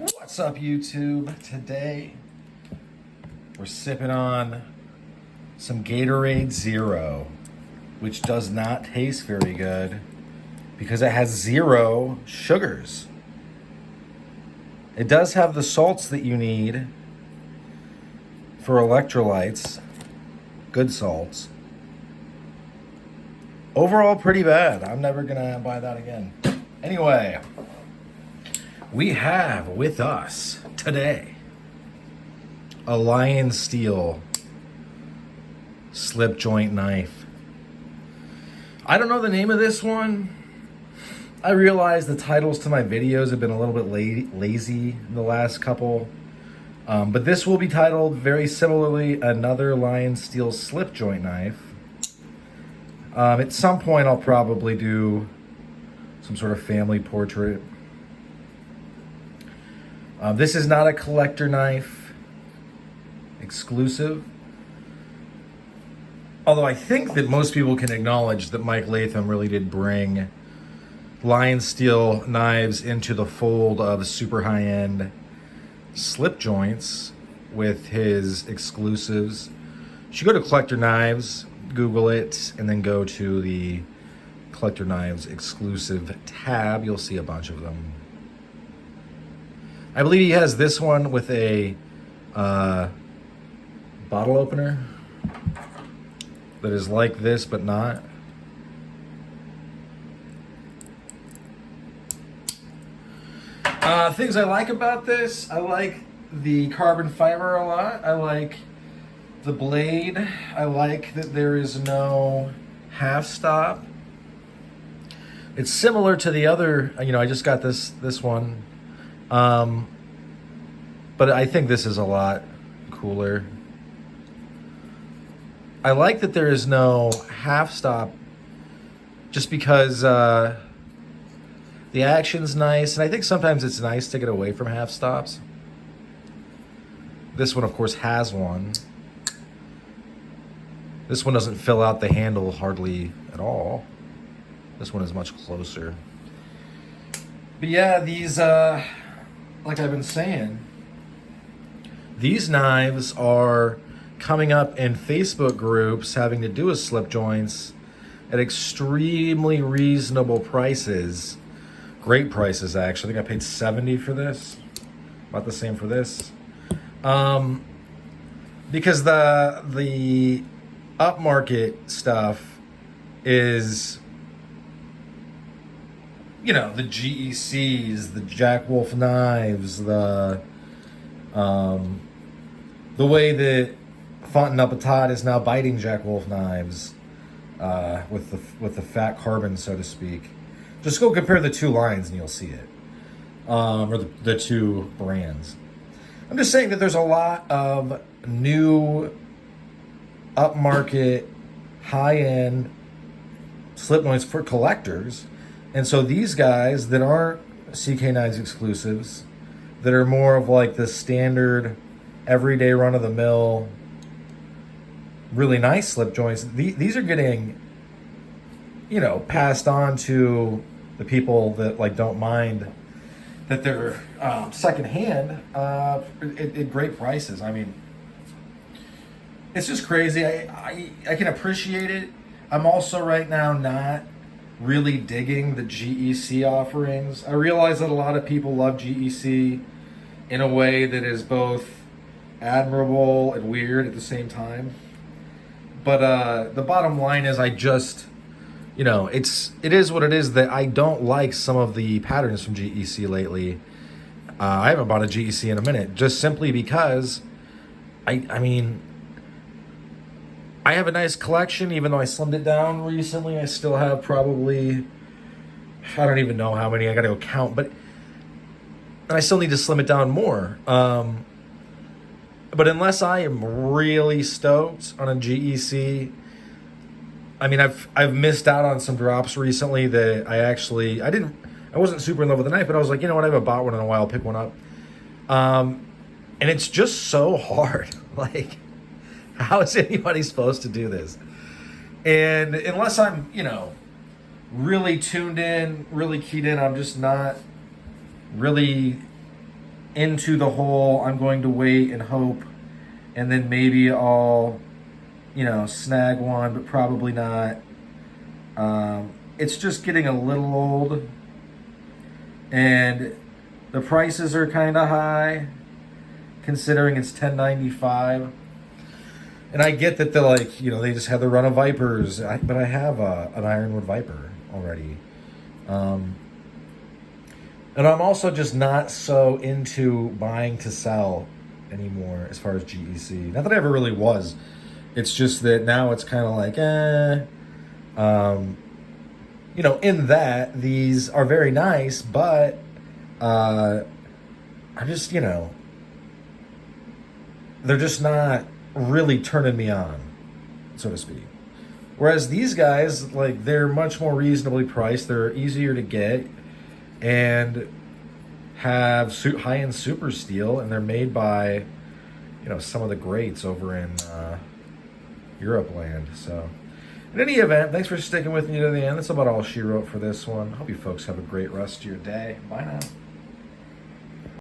What's up, YouTube? Today we're sipping on some Gatorade Zero, which does not taste very good because it has zero sugars. It does have the salts that you need for electrolytes, good salts. Overall, pretty bad. I'm never gonna buy that again. Anyway, we have with us today a LionSteel Slipjoint knife. I don't know the name of this one. I realize the titles to my videos have been a little bit lazy in the last couple. But this will be titled very similarly, another LionSteel Slipjoint knife. At some point I'll probably do some sort of family portrait. This is not a collector knife exclusive. Although I think that most people can acknowledge that Mike Latham really did bring LionSteel knives into the fold of super high-end slip joints with his exclusives. You should go to Collector Knives, Google it, and then go to the Collector Knives exclusive tab. You'll see a bunch of them. I believe he has this one with a bottle opener that is like this but not. Things I like about this, I like the carbon fiber a lot. I like the blade. I like that there is no half stop. It's similar to the other, I just got this one. But I think this is a lot cooler. I like that there is no half stop just because the action's nice, and I think sometimes it's nice to get away from half stops. This one, of course, has one. This one doesn't fill out the handle hardly at all. This one is much closer. But yeah, these, like I've been saying, these knives are coming up in Facebook groups having to do with slip joints at extremely reasonable prices. Great prices, actually. I think I paid $70 for this. About the same for this. Because the upmarket stuff is, the GECs, the Jack Wolf knives, the way that Fontaine Napatat is now biting Jack Wolf knives with the fat carbon, so to speak. Just go compare the two lines and you'll see it, or the two brands. I'm just saying that there's a lot of new upmarket, high-end slip joints for collectors. And so these guys that aren't CK9's exclusives, that are more of like the standard, everyday run-of-the-mill, really nice slip joints, these are getting, passed on to the people that don't mind that they're secondhand at great prices. I mean, it's just crazy. I can appreciate it. I'm also right now not really digging the GEC offerings. I realize that a lot of people love GEC in a way that is both admirable and weird at the same time. But the bottom line is, I just, it is what it is that I don't like some of the patterns from GEC lately. I haven't bought a GEC in a minute, just simply because I mean, I have a nice collection. Even though I slimmed it down recently, I still have probably, I don't even know how many, I gotta go count, but I still need to slim it down more. But unless I am really stoked on a GEC, I mean, I've missed out on some drops recently that I wasn't super in love with the knife, but I was like, you know what, I haven't bought one in a while, pick one up. And it's just so hard. Like, how is anybody supposed to do this? And unless I'm, really tuned in, really keyed in, I'm just not really into the whole I'm going to wait and hope, and then maybe I'll, you know, snag one, but probably not. It's just getting a little old, and the prices are kind of high, considering it's $10.95. And I get that they're like, you know, they just had the run of Vipers, but I have an Ironwood Viper already. And I'm also just not so into buying to sell anymore as far as GEC. Not that I ever really was. It's just that now it's kind of like, you know, in that these are very nice, but I'm just, you know, they're just not really turning me on, so to speak. Whereas these guys, like, they're much more reasonably priced. They're easier to get and have high-end super steel, and they're made by, you know, some of the greats over in Europe land. So in any event, thanks for sticking with me to the end. That's about all she wrote for this one. Hope you folks have a great rest of your day. Bye now.